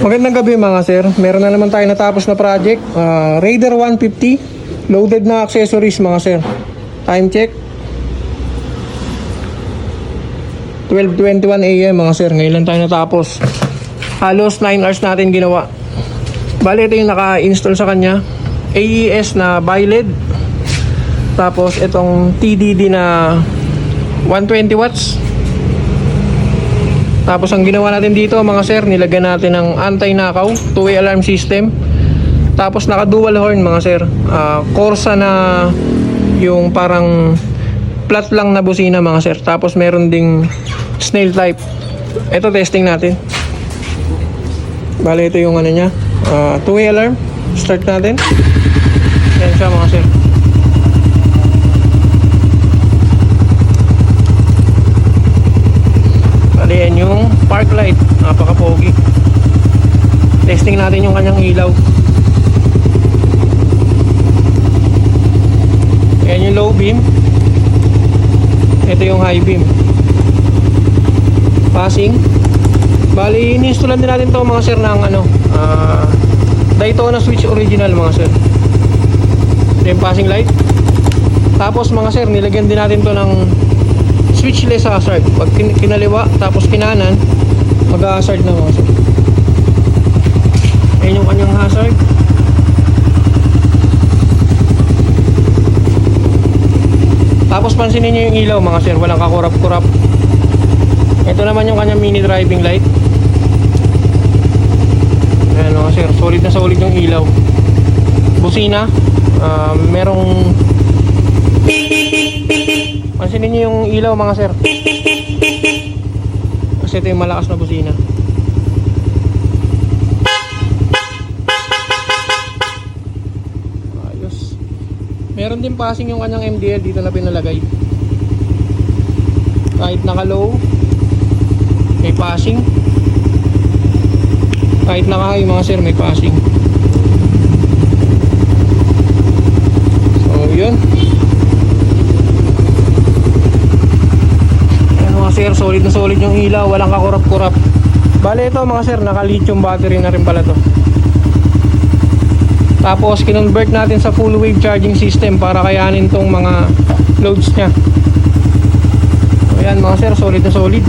Magandang gabi mga sir. Meron na naman tayo natapos na project. Raider 150. Loaded na accessories mga sir. Time check. 12:21 AM mga sir. Ngayon lang tayo natapos. Halos 9 hours natin ginawa. Bali ito yung naka-install sa kanya. AES na bi-LED. Tapos itong TDD na 120 watts. Tapos ang ginawa natin dito mga sir, nilagyan natin ng anti-nakaw, two-way alarm system. Tapos naka dual horn mga sir. Corsa na yung parang flat lang na busina mga sir. Tapos meron ding snail type. Ito testing natin. Bale ito yung ano niya, two-way alarm. Start natin. Yan siya mga sir. Yan yung park light, napaka-pogi. Testing natin yung kanyang ilaw. Yan yung low beam. Ito yung high beam. Passing. Bali, ini-installan din natin to mga sir ng Daytona switch original mga sir. Ito yung passing light. Tapos mga sir, nilagyan din natin to ng switchless hazard. Pag kinaliwa tapos kinanan, mag-hazard na mga sir. Ayan yung kanyang hazard. Tapos pansinin nyo yung ilaw mga sir, walang kakurap-kurap. Ito naman yung kanyang mini driving light. Ayan mga sir, solid na solid yung ilaw. Busina, merong pansinin nyo yung ilaw mga sir. Kasi ito yung malakas na busina. Ayos. Meron din passing yung kanyang MDL dito na pinalagay. Kahit naka low, may passing. Kahit naka high mga sir, may passing. So yun. Sir, solid na solid yung ilaw, walang kakurap-kurap. Bale ito mga sir, naka lithium battery na rin pala to. Tapos kinonvert natin sa full wave charging system para kayanin tong mga loads nya. Ayan mga sir, solid na solid.